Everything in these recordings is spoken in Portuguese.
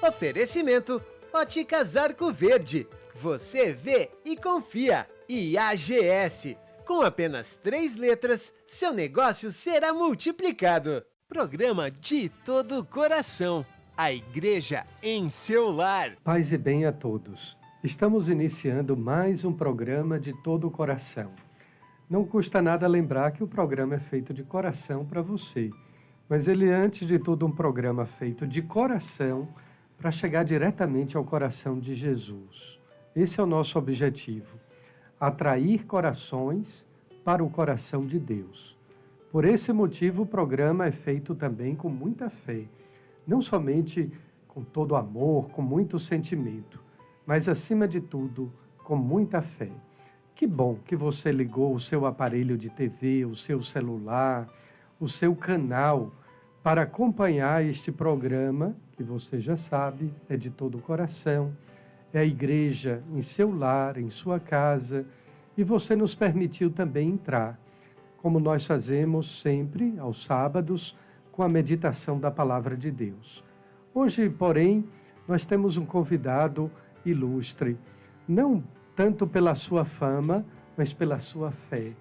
Oferecimento Óticas Arco Verde. Você vê e confia. E AGS. Com apenas 3 letras, seu negócio será multiplicado. Programa De Todo o Coração. A Igreja em seu lar. Paz e bem a todos. Estamos iniciando mais um programa De Todo o Coração. Não custa nada lembrar que o programa é feito de coração para você. Mas ele é, antes de tudo, um programa feito de coração para chegar diretamente ao coração de Jesus. Esse é o nosso objetivo. Atrair corações para o coração de Deus. Por esse motivo, o programa é feito também com muita fé. Não somente com todo amor, com muito sentimento, mas, acima de tudo, com muita fé. Que bom que você ligou o seu aparelho de TV, o seu celular, o seu canal, para acompanhar este programa, que você já sabe, é de todo o coração, é a igreja em seu lar, em sua casa, e você nos permitiu também entrar, como nós fazemos sempre, aos sábados, com a meditação da Palavra de Deus. Hoje, porém, nós temos um convidado ilustre, não tanto pela sua fama, mas pela sua fé,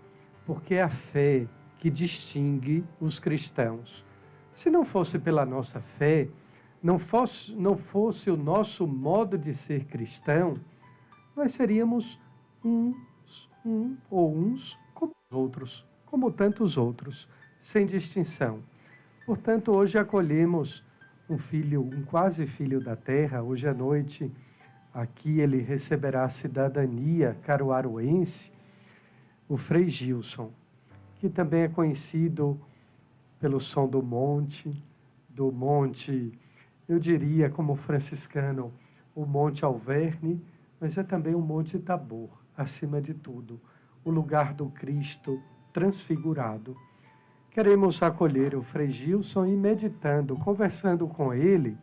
porque é a fé que distingue os cristãos. Se não fosse pela nossa fé, não fosse o nosso modo de ser cristão, nós seríamos uns como outros, como tantos outros, sem distinção. Portanto, hoje acolhemos um quase filho da terra. Hoje à noite, aqui ele receberá a cidadania caruaruense, o Frei Gilson, que também é conhecido pelo som do monte, eu diria como franciscano, o Monte Alverne, mas é também o Monte Tabor, acima de tudo, o lugar do Cristo transfigurado. Queremos acolher o Frei Gilson e, meditando, conversando com ele,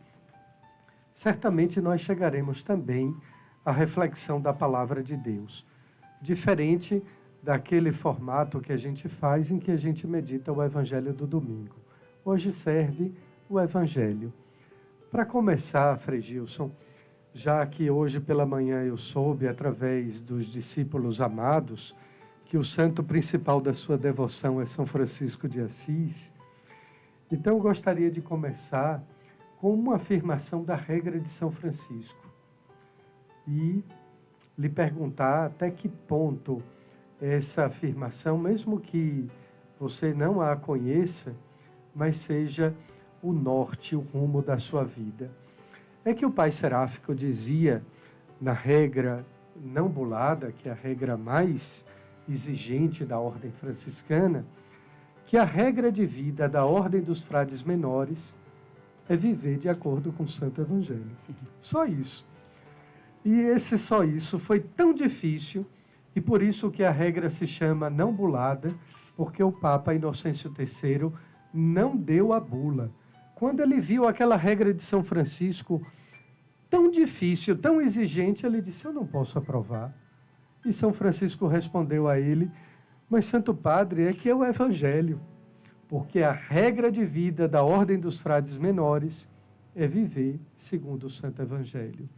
certamente nós chegaremos também à reflexão da Palavra de Deus, diferente daquele formato que a gente faz, em que a gente medita o Evangelho do domingo. Hoje serve o Evangelho. Para começar, Frei Gilson, já que hoje pela manhã eu soube, através dos discípulos amados, que o santo principal da sua devoção é São Francisco de Assis, então eu gostaria de começar com uma afirmação da regra de São Francisco e lhe perguntar até que ponto essa afirmação, mesmo que você não a conheça, mas seja o norte, o rumo da sua vida. É que o Pai Seráfico dizia, na regra não bulada, que é a regra mais exigente da ordem franciscana, que a regra de vida da ordem dos frades menores é viver de acordo com o Santo Evangelho. Só isso. E esse só isso foi tão difícil, e por isso que a regra se chama não bulada, porque o Papa Inocêncio III não deu a bula. Quando ele viu aquela regra de São Francisco tão difícil, tão exigente, ele disse, eu não posso aprovar. E São Francisco respondeu a ele, mas Santo Padre, é que é o Evangelho, porque a regra de vida da ordem dos frades menores é viver segundo o Santo Evangelho.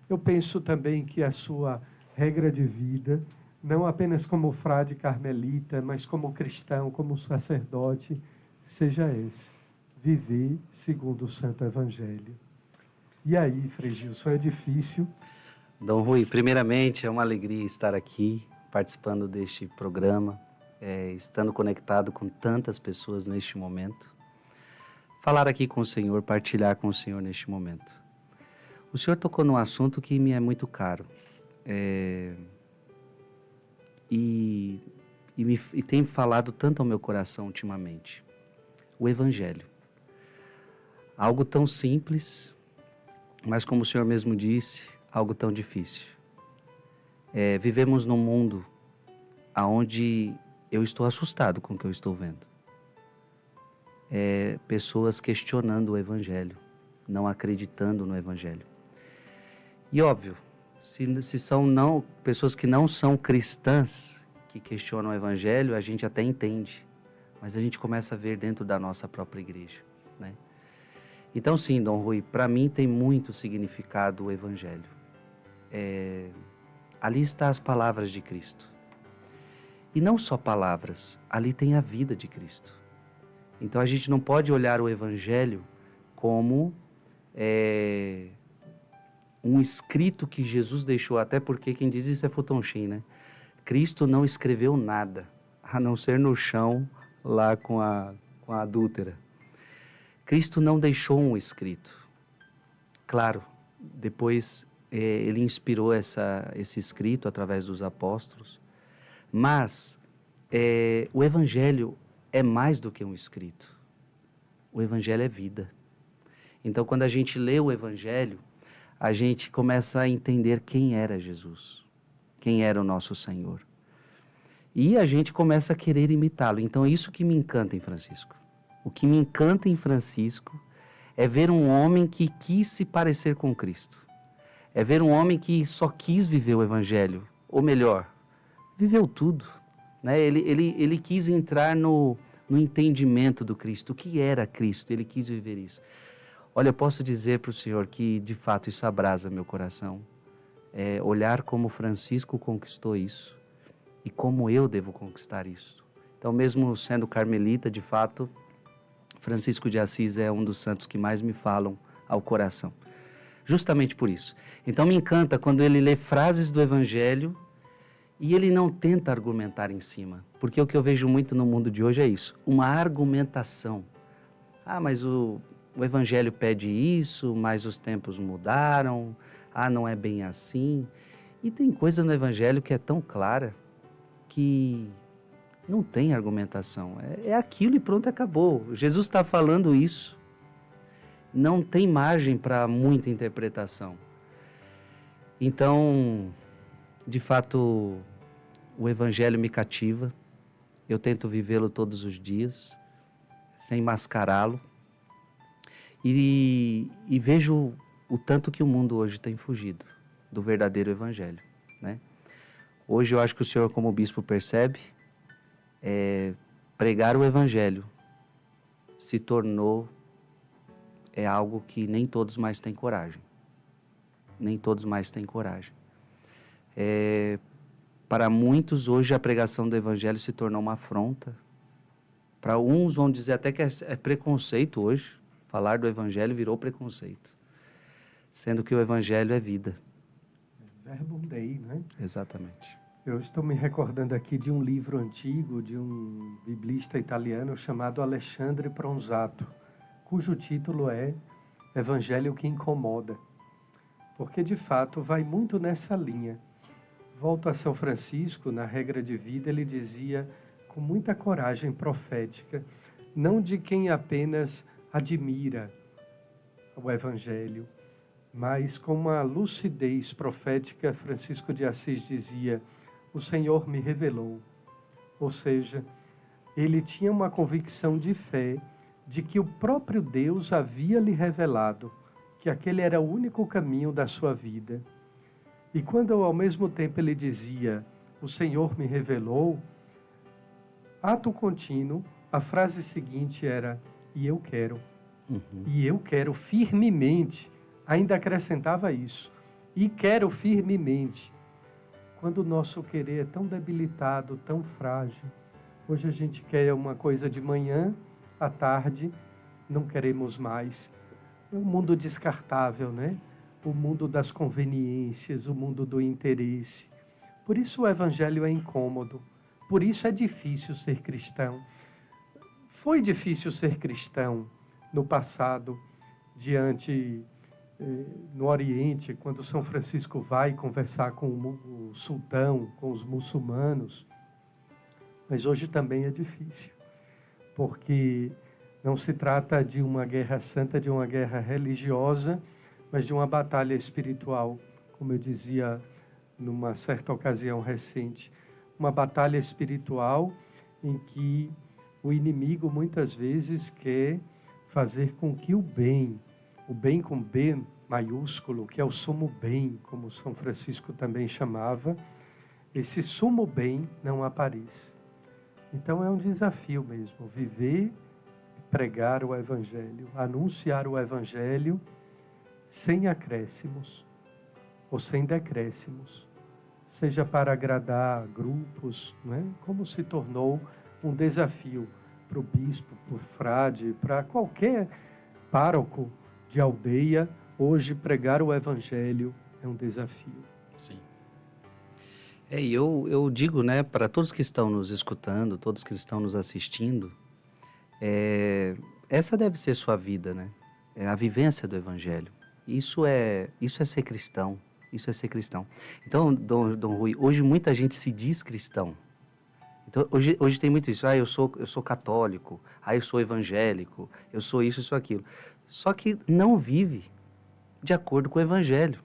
Eu penso também que a sua regra de vida, não apenas como frade carmelita, mas como cristão, como sacerdote, seja esse, viver segundo o Santo Evangelho. E aí, Frei Gilson, é difícil? Dom Rui, primeiramente é uma alegria estar aqui, participando deste programa, estando conectado com tantas pessoas neste momento. Falar aqui com o Senhor, partilhar com o Senhor neste momento. O Senhor tocou num assunto que me é muito caro. E tem falado tanto ao meu coração ultimamente. O Evangelho. Algo tão simples, mas como o Senhor mesmo disse, algo tão difícil. Vivemos num mundo onde eu estou assustado com o que eu estou vendo. Pessoas questionando o Evangelho, não acreditando no Evangelho. E óbvio, se são pessoas que não são cristãs, que questionam o Evangelho, a gente até entende, mas a gente começa a ver dentro da nossa própria igreja, né? Então sim, Dom Rui, para mim tem muito significado o Evangelho. Ali estão as palavras de Cristo. E não só palavras, ali tem a vida de Cristo. Então a gente não pode olhar o Evangelho como um escrito que Jesus deixou, até porque quem diz isso é Futon Shin, né? Cristo não escreveu nada, a não ser no chão, lá com a adúltera. Cristo não deixou um escrito. Claro, depois ele inspirou esse escrito através dos apóstolos, mas o Evangelho é mais do que um escrito. O Evangelho é vida. Então, quando a gente lê o Evangelho, a gente começa a entender quem era Jesus, quem era o nosso Senhor. E a gente começa a querer imitá-lo. Então, é isso que me encanta em Francisco. O que me encanta em Francisco é ver um homem que quis se parecer com Cristo. É ver um homem que só quis viver o Evangelho. Ou melhor, viveu tudo. Né? Ele quis entrar no entendimento do Cristo. O que era Cristo? Ele quis viver isso. Olha, eu posso dizer para o senhor que, de fato, isso abrasa meu coração. Olhar como Francisco conquistou isso e como eu devo conquistar isso. Então, mesmo sendo carmelita, de fato, Francisco de Assis é um dos santos que mais me falam ao coração. Justamente por isso. Então, me encanta quando ele lê frases do Evangelho e ele não tenta argumentar em cima. Porque o que eu vejo muito no mundo de hoje é isso, uma argumentação. Ah, mas o Evangelho pede isso, mas os tempos mudaram. Ah, não é bem assim. E tem coisa no Evangelho que é tão clara que não tem argumentação. É aquilo e pronto, acabou. Jesus está falando isso. Não tem margem para muita interpretação. Então, de fato, o Evangelho me cativa. Eu tento vivê-lo todos os dias, sem mascará-lo. E vejo o tanto que o mundo hoje tem fugido do verdadeiro Evangelho, né? Hoje eu acho que o senhor, como bispo, percebe, pregar o Evangelho se tornou algo que nem todos mais têm coragem. Nem todos mais têm coragem. Para muitos, hoje, a pregação do Evangelho se tornou uma afronta. Para uns vão dizer até que é preconceito hoje. Falar do Evangelho virou preconceito, sendo que o Evangelho é vida. Verbum Dei, né? Exatamente. Eu estou me recordando aqui de um livro antigo de um biblista italiano chamado Alexandre Pronzato, cujo título é Evangelho que Incomoda, porque de fato vai muito nessa linha. Volto a São Francisco, na regra de vida, ele dizia com muita coragem profética, não de quem apenas admira o Evangelho, mas com uma lucidez profética, Francisco de Assis dizia, o Senhor me revelou. Ou seja, ele tinha uma convicção de fé de que o próprio Deus havia lhe revelado que aquele era o único caminho da sua vida. E quando ao mesmo tempo ele dizia, o Senhor me revelou, ato contínuo, a frase seguinte era, e eu quero. E eu quero firmemente, ainda acrescentava isso, e quero firmemente. Quando o nosso querer é tão debilitado, tão frágil, hoje a gente quer uma coisa de manhã, à tarde, não queremos mais. É um mundo descartável, né? O mundo das conveniências, o mundo do interesse. Por isso o Evangelho é incômodo, por isso é difícil ser cristão. Foi difícil ser cristão no passado, no Oriente, quando São Francisco vai conversar com o sultão, com os muçulmanos. Mas hoje também é difícil, porque não se trata de uma guerra santa, de uma guerra religiosa, mas de uma batalha espiritual, como eu dizia numa certa ocasião recente. Uma batalha espiritual em que o inimigo muitas vezes quer fazer com que o bem com B maiúsculo, que é o sumo bem, como São Francisco também chamava, esse sumo bem não apareça. Então é um desafio mesmo, viver pregar o Evangelho, anunciar o Evangelho sem acréscimos ou sem decréscimos, seja para agradar grupos, não é? Como se tornou um desafio para o bispo, para o frade, para qualquer pároco de aldeia. Hoje, pregar o Evangelho é um desafio. Sim. E eu digo, né, para todos que estão nos escutando, todos que estão nos assistindo, essa deve ser sua vida, né? É a vivência do Evangelho. Isso é ser cristão. Isso é ser cristão. Então, Dom Rui, hoje muita gente se diz cristão. Então, hoje tem muito isso. Eu sou católico. Eu sou evangélico. Eu sou isso, eu sou aquilo. Só que não vive de acordo com o Evangelho.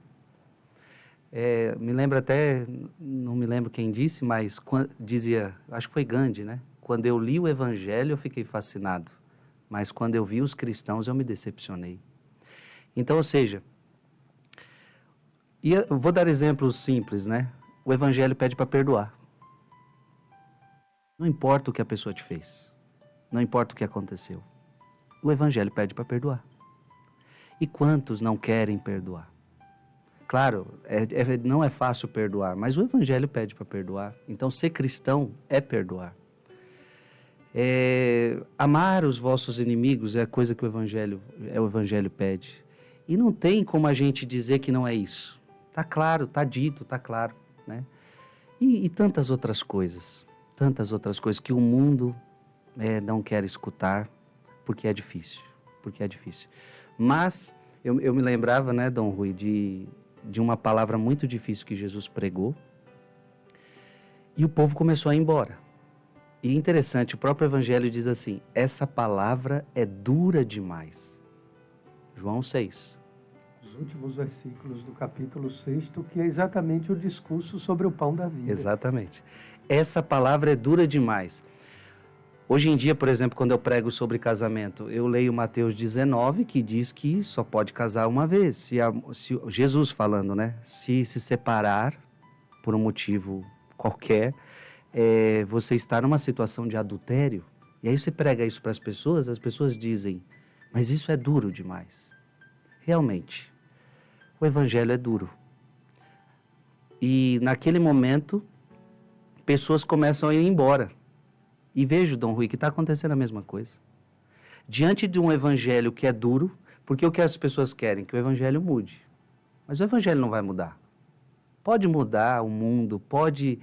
Me lembro até, não me lembro quem disse, mas dizia, acho que foi Gandhi, né? Quando eu li o Evangelho, eu fiquei fascinado. Mas quando eu vi os cristãos, eu me decepcionei. Então, ou seja, eu vou dar exemplos simples, né? O Evangelho pede para perdoar. Não importa o que a pessoa te fez. Não importa o que aconteceu. O Evangelho pede para perdoar. E quantos não querem perdoar? Claro, não é fácil perdoar, mas o Evangelho pede para perdoar. Então, ser cristão é perdoar. Amar os vossos inimigos é a coisa que o Evangelho pede. E não tem como a gente dizer que não é isso. Está claro, está dito, está claro, né? E tantas outras coisas que o mundo não quer escutar, porque é difícil. Mas eu me lembrava, né, Dom Rui, de uma palavra muito difícil que Jesus pregou, e o povo começou a ir embora. E interessante, o próprio Evangelho diz assim, essa palavra é dura demais. João 6. Os últimos versículos do capítulo 6, que é exatamente o discurso sobre o pão da vida. Exatamente. Essa palavra é dura demais. Hoje em dia, por exemplo, quando eu prego sobre casamento, eu leio Mateus 19, que diz que só pode casar uma vez. Se Jesus falando, né? Se separar por um motivo qualquer, você está numa situação de adultério. E aí você prega isso para as pessoas dizem, mas isso é duro demais. Realmente, o Evangelho é duro. E naquele momento, pessoas começam a ir embora. E vejo, Dom Rui, que está acontecendo a mesma coisa. Diante de um Evangelho que é duro, porque o que as pessoas querem? Que o Evangelho mude. Mas o Evangelho não vai mudar. Pode mudar o mundo, pode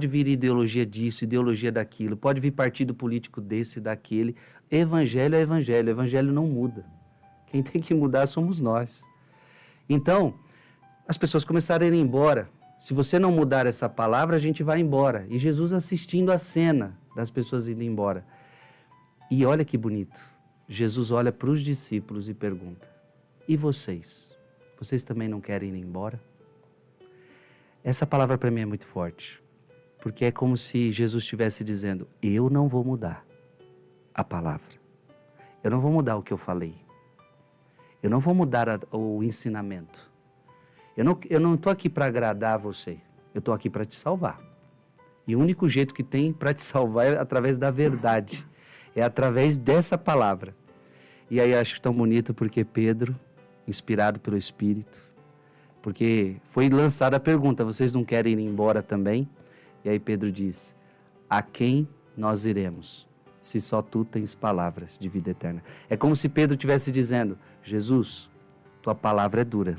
vir ideologia disso, ideologia daquilo, pode vir partido político desse, daquele. Evangelho é Evangelho, o Evangelho não muda. Quem tem que mudar somos nós. Então, as pessoas começaram a ir embora. Se você não mudar essa palavra, a gente vai embora. E Jesus assistindo a cena das pessoas indo embora. E olha que bonito. Jesus olha para os discípulos e pergunta, e vocês? Vocês também não querem ir embora? Essa palavra para mim é muito forte. Porque é como se Jesus estivesse dizendo, eu não vou mudar a palavra. Eu não vou mudar o que eu falei. Eu não vou mudar o ensinamento. Eu não estou aqui para agradar você. Eu estou aqui para te salvar. E o único jeito que tem para te salvar é através da verdade. É através dessa palavra. E aí eu acho tão bonito porque Pedro, inspirado pelo Espírito, porque foi lançada a pergunta, vocês não querem ir embora também? E aí Pedro diz, a quem nós iremos, se só tu tens palavras de vida eterna? É como se Pedro estivesse dizendo, Jesus, tua palavra é dura,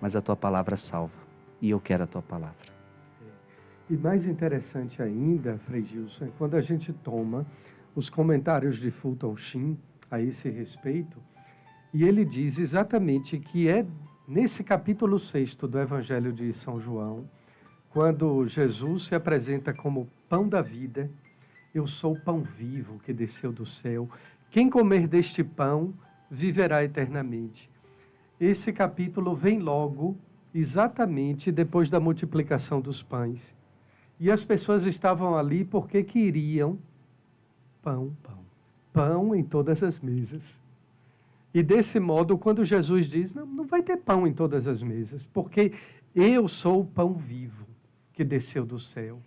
mas a tua palavra salva, e eu quero a tua palavra. E mais interessante ainda, Frei Gilson, é quando a gente toma os comentários de Fulton Sheen a esse respeito, e ele diz exatamente que é nesse capítulo 6 do Evangelho de São João, quando Jesus se apresenta como pão da vida, eu sou o pão vivo que desceu do céu, quem comer deste pão viverá eternamente. Esse capítulo vem logo, exatamente depois da multiplicação dos pães. E as pessoas estavam ali porque queriam pão. Pão em todas as mesas. E desse modo, quando Jesus diz, não vai ter pão em todas as mesas, porque eu sou o pão vivo que desceu do céu.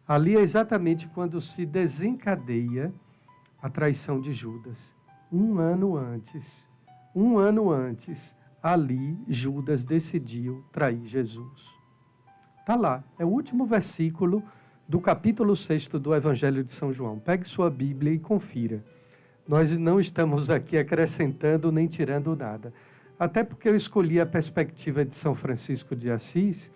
Ali é exatamente quando se desencadeia a traição de Judas. um ano antes, ali Judas decidiu trair Jesus. Está lá, é o último versículo do capítulo 6 do Evangelho de São João. Pegue sua Bíblia e confira. Nós não estamos aqui acrescentando nem tirando nada. Até porque eu escolhi a perspectiva de São Francisco de Assis,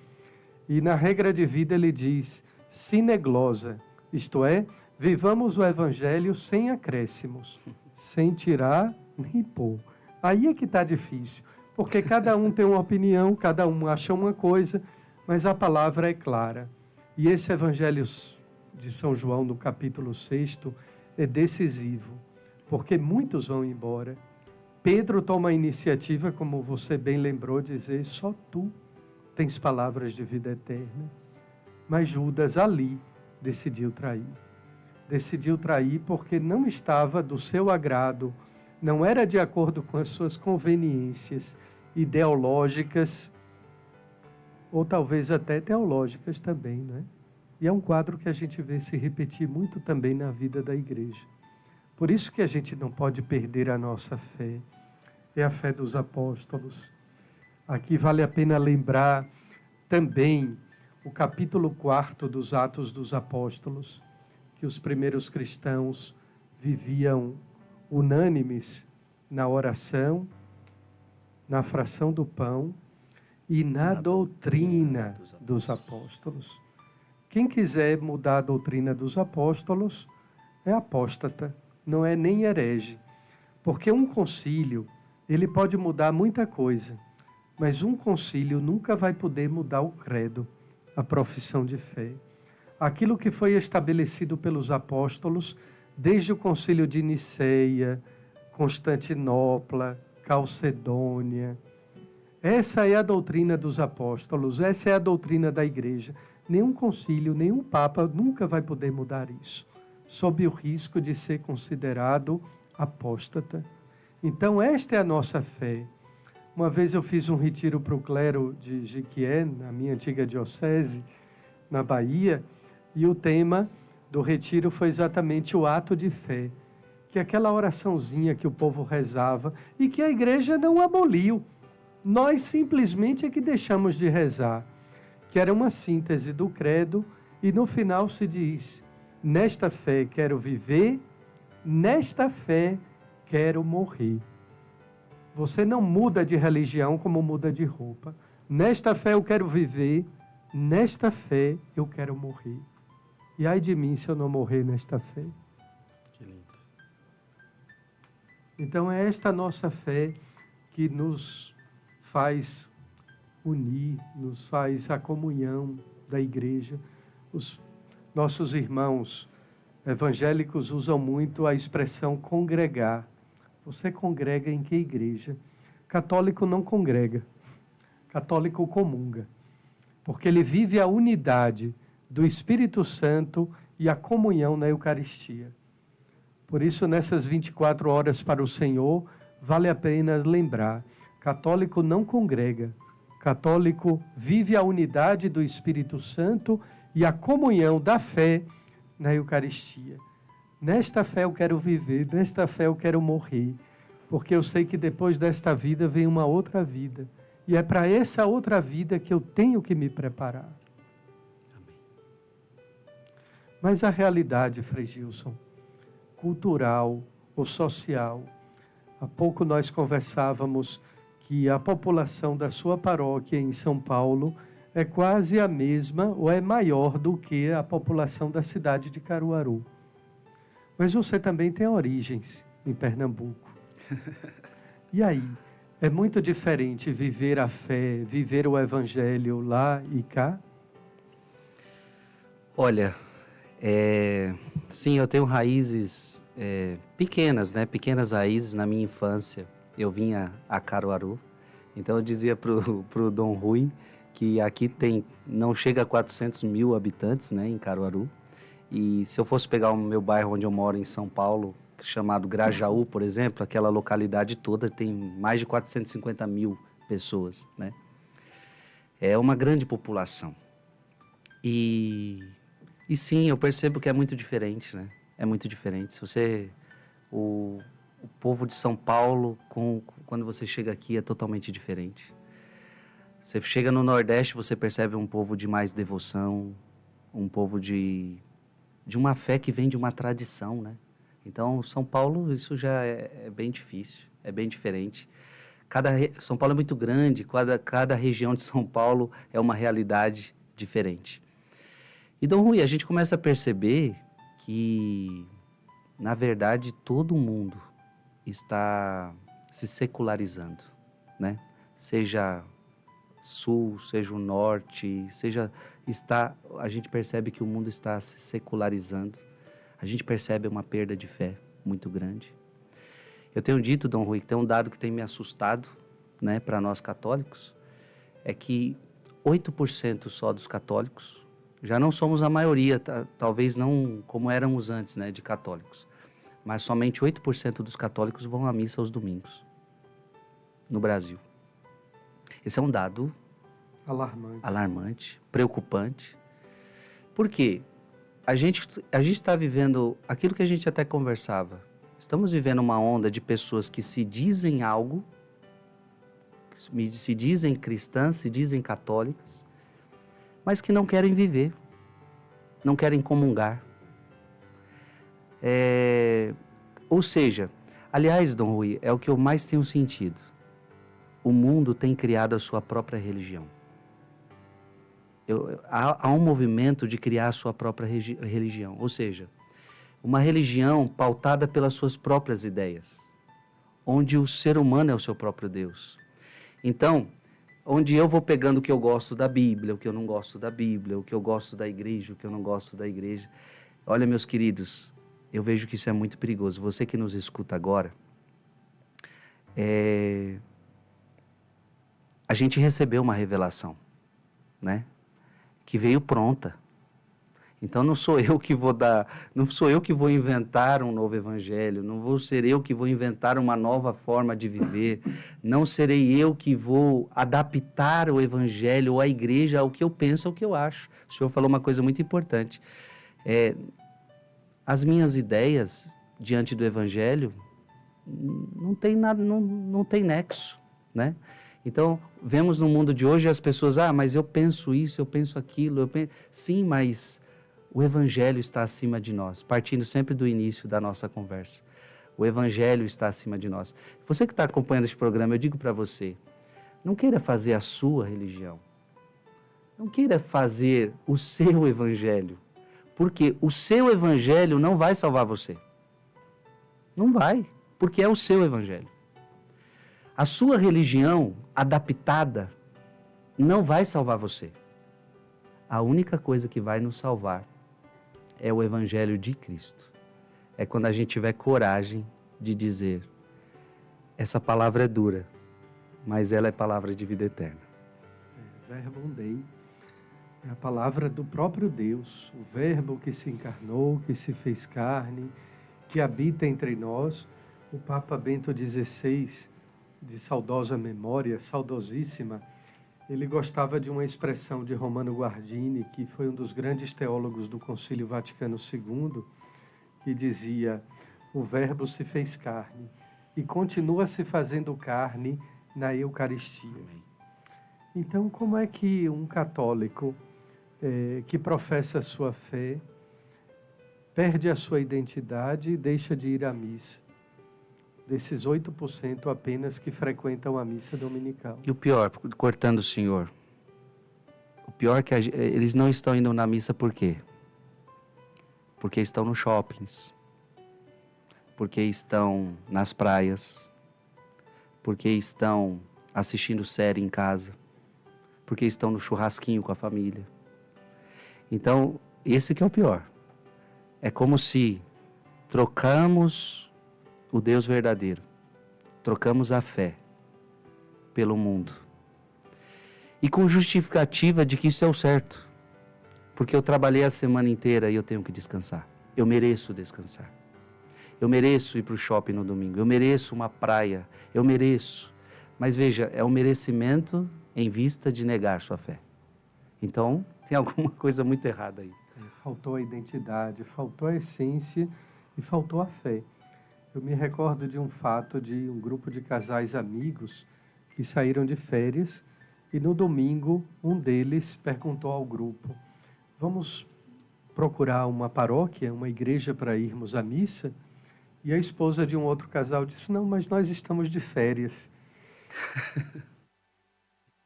e na regra de vida ele diz, sine glosa, isto é, vivamos o Evangelho sem acréscimos, sem tirar nem pôr. Aí é que está difícil, porque cada um tem uma opinião, cada um acha uma coisa, mas a palavra é clara. E esse Evangelho de São João, no capítulo 6, é decisivo, porque muitos vão embora. Pedro toma a iniciativa, como você bem lembrou, de dizer, só tu tens palavras de vida eterna. Mas Judas ali decidiu trair. Decidiu trair porque não estava do seu agrado, não era de acordo com as suas conveniências ideológicas, ou talvez até teológicas também, não é? E é um quadro que a gente vê se repetir muito também na vida da igreja. Por isso que a gente não pode perder a nossa fé, é a fé dos apóstolos. Aqui vale a pena lembrar também o capítulo 4 dos Atos dos Apóstolos, que os primeiros cristãos viviam unânimes na oração, na fração do pão e na doutrina dos apóstolos. Quem quiser mudar a doutrina dos apóstolos é apóstata, não é nem herege. Porque um concílio, ele pode mudar muita coisa, mas um concílio nunca vai poder mudar o credo, a profissão de fé. Aquilo que foi estabelecido pelos apóstolos, desde o concílio de Niceia, Constantinopla, Calcedônia. Essa é a doutrina dos apóstolos, essa é a doutrina da igreja. Nenhum concílio, nenhum papa nunca vai poder mudar isso, sob o risco de ser considerado apóstata. Então, esta é a nossa fé. Uma vez eu fiz um retiro para o clero de Jequié, na minha antiga diocese, na Bahia, e o tema do retiro foi exatamente o ato de fé, que é aquela oraçãozinha que o povo rezava e que a igreja não aboliu. Nós simplesmente é que deixamos de rezar, que era uma síntese do credo, e no final se diz, nesta fé quero viver, nesta fé quero morrer. Você não muda de religião como muda de roupa. Nesta fé eu quero viver, nesta fé eu quero morrer. E ai de mim se eu não morrer nesta fé. Que lindo. Então é esta nossa fé que nos faz unir, nos faz a comunhão da igreja. Os nossos irmãos evangélicos usam muito a expressão congregar. Você congrega em que igreja? Católico não congrega. Católico comunga. Porque ele vive a unidade do Espírito Santo e a comunhão na Eucaristia. Por isso, nessas 24 horas para o Senhor, vale a pena lembrar, católico não congrega. Católico vive a unidade do Espírito Santo e a comunhão da fé na Eucaristia. Nesta fé eu quero viver, nesta fé eu quero morrer, porque eu sei que depois desta vida vem uma outra vida. E é para essa outra vida que eu tenho que me preparar. Amém. Mas a realidade, Frei Gilson, cultural ou social, há pouco nós conversávamos que a população da sua paróquia em São Paulo é quase a mesma ou é maior do que a população da cidade de Caruaru. Mas você também tem origens em Pernambuco. E aí, é muito diferente viver a fé, viver o Evangelho lá e cá? Olha, sim, eu tenho raízes pequenas, né? Pequenas raízes na minha infância. Eu vinha a Caruaru, então eu dizia pro Dom Rui que aqui não chega a 400 mil habitantes, né, em Caruaru. E se eu fosse pegar o meu bairro onde eu moro, em São Paulo, chamado Grajaú, por exemplo, aquela localidade toda tem mais de 450 mil pessoas, né? É uma grande população. E sim, eu percebo que é muito diferente, né? É muito diferente. Se você... o povo de São Paulo, quando você chega aqui, é totalmente diferente. Você chega no Nordeste, você percebe um povo de mais devoção, um povo de uma fé que vem de uma tradição, né? Então, São Paulo, isso já é bem difícil, é bem diferente. São Paulo é muito grande, cada região de São Paulo é uma realidade diferente. E, Dom Rui, a gente começa a perceber que, na verdade, todo mundo está se secularizando, né? Seja sul, seja o norte, a gente percebe que o mundo está se secularizando. A gente percebe uma perda de fé muito grande. Eu tenho dito, Dom Rui, que tem um dado que tem me assustado, né, para nós católicos, é que 8% só dos católicos, já não somos a maioria, talvez não como éramos antes, né, de católicos, mas somente 8% dos católicos vão à missa aos domingos, no Brasil. Esse é um dado alarmante, preocupante. Por quê? A gente está vivendo aquilo que a gente até conversava. Estamos vivendo uma onda de pessoas que se dizem algo, se dizem cristãs, se dizem católicas, mas que não querem viver, não querem comungar. Ou seja, aliás, Dom Rui, é o que eu mais tenho sentido. O mundo tem criado a sua própria religião. Há um movimento de criar a sua própria religião, ou seja, uma religião pautada pelas suas próprias ideias, onde o ser humano é o seu próprio Deus. Então, onde eu vou pegando o que eu gosto da Bíblia, o que eu não gosto da Bíblia, o que eu gosto da igreja, o que eu não gosto da igreja. Olha, meus queridos, eu vejo que isso é muito perigoso. Você que nos escuta agora, a gente recebeu uma revelação, né? Que veio pronta. Então não sou eu que vou inventar um novo evangelho, não vou ser eu que vou inventar uma nova forma de viver, não serei eu que vou adaptar o evangelho ou a igreja ao que eu penso, ao que eu acho. O senhor falou uma coisa muito importante. As minhas ideias diante do evangelho não tem nada, não tem nexo, né? Então, vemos no mundo de hoje as pessoas, mas eu penso isso, eu penso aquilo, Sim, mas o Evangelho está acima de nós, partindo sempre do início da nossa conversa. O Evangelho está acima de nós. Você que está acompanhando este programa, eu digo para você, não queira fazer a sua religião, não queira fazer o seu Evangelho, porque o seu Evangelho não vai salvar você. Não vai, porque é o seu Evangelho. A sua religião adaptada não vai salvar você. A única coisa que vai nos salvar é o Evangelho de Cristo. É quando a gente tiver coragem de dizer, essa palavra é dura, mas ela é palavra de vida eterna. Verbum Dei é a palavra do próprio Deus, o Verbo que se encarnou, que se fez carne, que habita entre nós. O Papa Bento XVI, de saudosa memória, saudosíssima, ele gostava de uma expressão de Romano Guardini, que foi um dos grandes teólogos do Concílio Vaticano II, que dizia, o Verbo se fez carne e continua se fazendo carne na Eucaristia. Então, como é que um católico que professa a sua fé perde a sua identidade e deixa de ir à missa? Desses 8% apenas que frequentam a missa dominical. E o pior, cortando o senhor, o pior é que eles não estão indo na missa por quê? Porque estão nos shoppings, porque estão nas praias, porque estão assistindo série em casa, porque estão no churrasquinho com a família. Então, esse que é o pior. É como se trocamos o Deus verdadeiro, trocamos a fé pelo mundo. E com justificativa de que isso é o certo. Porque eu trabalhei a semana inteira e eu tenho que descansar. Eu mereço descansar. Eu mereço ir para o shopping no domingo. Eu mereço uma praia. Eu mereço. Mas veja, é um merecimento em vista de negar sua fé. Então, tem alguma coisa muito errada aí. Faltou a identidade, faltou a essência e faltou a fé. Eu me recordo de um fato de um grupo de casais amigos que saíram de férias e no domingo um deles perguntou ao grupo: vamos procurar uma paróquia, uma igreja para irmos à missa? E a esposa de um outro casal disse: não, mas nós estamos de férias.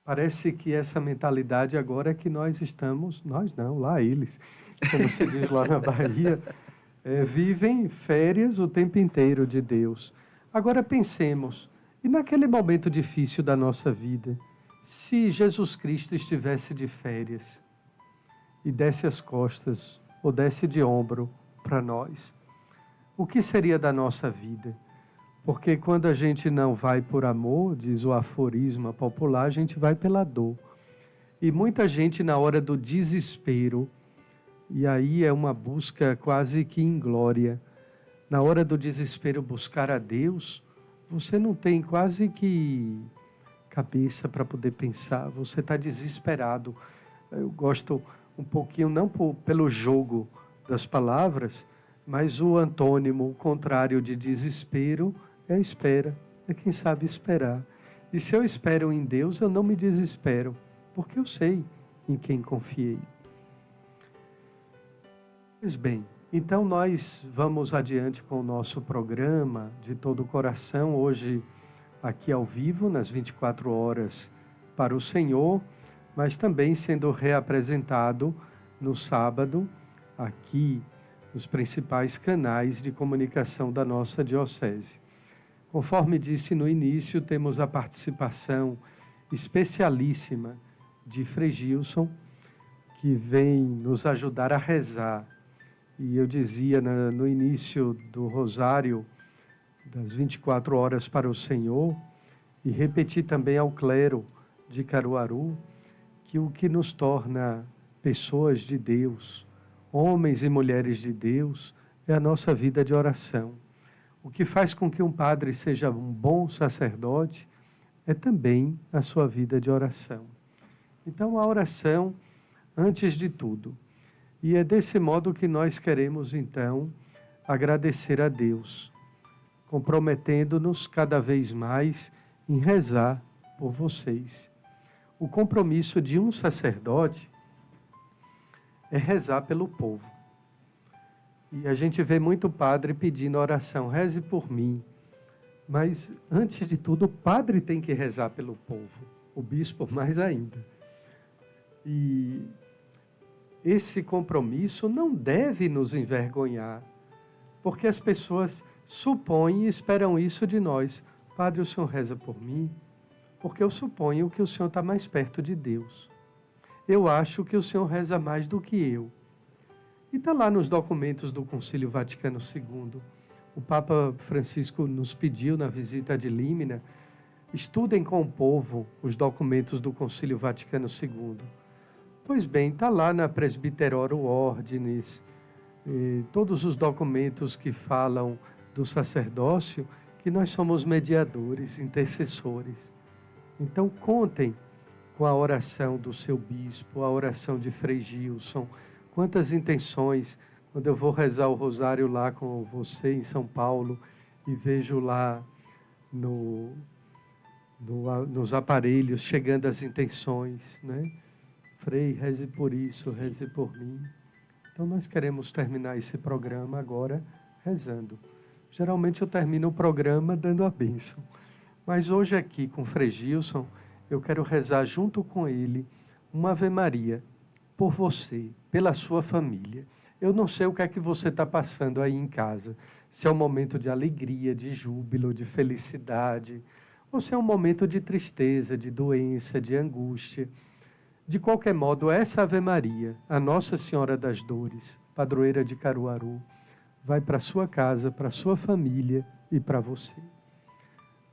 Parece que essa mentalidade agora é que nós estamos, nós não, lá eles, como se diz lá na Bahia, vivem férias o tempo inteiro de Deus. Agora pensemos, e naquele momento difícil da nossa vida, se Jesus Cristo estivesse de férias e desse as costas ou desse de ombro para nós, o que seria da nossa vida? Porque quando a gente não vai por amor, diz o aforisma popular, a gente vai pela dor. E muita gente na hora do desespero, e aí é uma busca quase que inglória, na hora do desespero buscar a Deus, você não tem quase que cabeça para poder pensar, você está desesperado. Eu gosto um pouquinho, não pelo jogo das palavras, mas o antônimo, o contrário de desespero, é a espera, é quem sabe esperar. E se eu espero em Deus, eu não me desespero, porque eu sei em quem confiei. Pois bem, então nós vamos adiante com o nosso programa de todo o coração, hoje aqui ao vivo, nas 24 horas para o Senhor, mas também sendo reapresentado no sábado, aqui nos principais canais de comunicação da nossa diocese. Conforme disse no início, temos a participação especialíssima de Frei Gilson, que vem nos ajudar a rezar. E eu dizia no início do rosário, das 24 horas para o Senhor, e repeti também ao clero de Caruaru, que o que nos torna pessoas de Deus, homens e mulheres de Deus, é a nossa vida de oração. O que faz com que um padre seja um bom sacerdote é também a sua vida de oração. Então, a oração antes de tudo. E é desse modo que nós queremos, então, agradecer a Deus, comprometendo-nos cada vez mais em rezar por vocês. O compromisso de um sacerdote é rezar pelo povo. E a gente vê muito padre pedindo oração, reze por mim. Mas, antes de tudo, o padre tem que rezar pelo povo, o bispo mais ainda. E esse compromisso não deve nos envergonhar, porque as pessoas supõem e esperam isso de nós. Padre, o senhor reza por mim? Porque eu suponho que o senhor está mais perto de Deus. Eu acho que o senhor reza mais do que eu. E está lá nos documentos do Concílio Vaticano II. O Papa Francisco nos pediu na visita de Límina, estudem com o povo os documentos do Concílio Vaticano II. Pois bem, está lá na Presbiterorum Ordinis, todos os documentos que falam do sacerdócio, que nós somos mediadores, intercessores. Então, contem com a oração do seu bispo, a oração de Frei Gilson. Quantas intenções, quando eu vou rezar o rosário lá com você em São Paulo e vejo lá nos aparelhos chegando as intenções, né? Frei, reze por isso, sim, reze por mim. Então nós queremos terminar esse programa agora rezando. Geralmente eu termino o programa dando a bênção, mas hoje aqui com Frei Gilson, eu quero rezar junto com ele uma Ave Maria por você, pela sua família. Eu não sei o que é que você está passando aí em casa, se é um momento de alegria, de júbilo, de felicidade, ou se é um momento de tristeza, de doença, de angústia. De qualquer modo, essa Ave Maria, a Nossa Senhora das Dores, padroeira de Caruaru, vai para a sua casa, para a sua família e para você.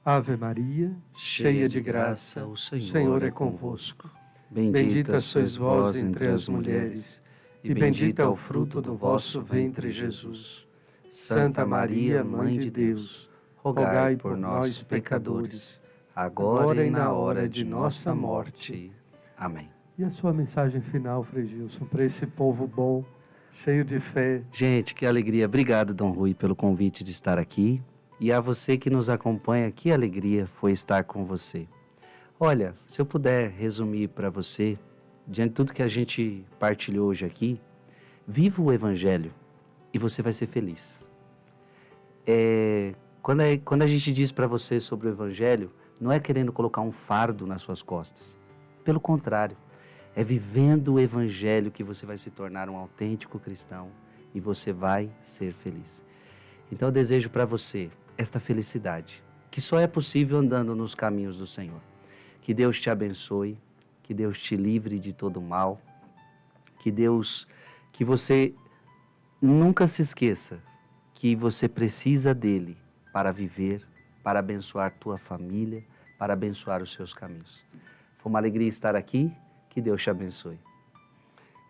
Ave Maria, cheia de graça, o Senhor é convosco. Bendita sois vós entre as mulheres, e bendito é o fruto do vosso ventre, Jesus. Santa Maria, Mãe de Deus, rogai por nós, pecadores, agora e na hora de nossa morte. Amém. E a sua mensagem final, Frei Gilson, para esse povo bom, cheio de fé? Gente, que alegria. Obrigado, Dom Rui, pelo convite de estar aqui. E a você que nos acompanha, que alegria foi estar com você. Olha, se eu puder resumir para você, diante de tudo que a gente partilhou hoje aqui, viva o Evangelho e você vai ser feliz. Quando a gente diz para você sobre o Evangelho, não é querendo colocar um fardo nas suas costas. Pelo contrário, é vivendo o Evangelho que você vai se tornar um autêntico cristão e você vai ser feliz. Então eu desejo para você esta felicidade, que só é possível andando nos caminhos do Senhor. Que Deus te abençoe, que Deus te livre de todo mal, que você nunca se esqueça que você precisa dele para viver, para abençoar tua família, para abençoar os seus caminhos. Foi uma alegria estar aqui, que Deus te abençoe.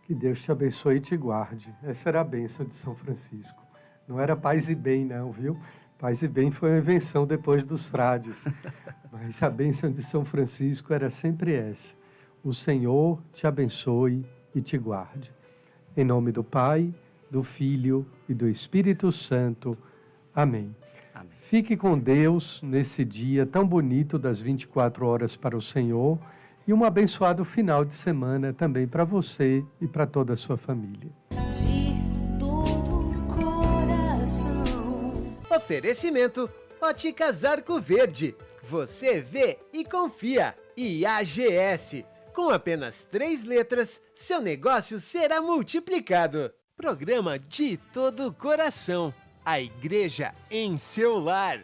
Que Deus te abençoe e te guarde. Essa era a bênção de São Francisco. Não era paz e bem não, viu? Paz e bem foi uma invenção depois dos frades. Mas a bênção de São Francisco era sempre essa. O Senhor te abençoe e te guarde. Em nome do Pai, do Filho e do Espírito Santo. Amém. Amém. Fique com Deus nesse dia tão bonito das 24 horas para o Senhor e um abençoado final de semana também para você e para toda a sua família. De todo coração. Oferecimento Óticas Arco Verde. Você vê e confia. E AGS. Com apenas 3 letras, seu negócio será multiplicado. Programa De Todo Coração. A igreja em seu lar.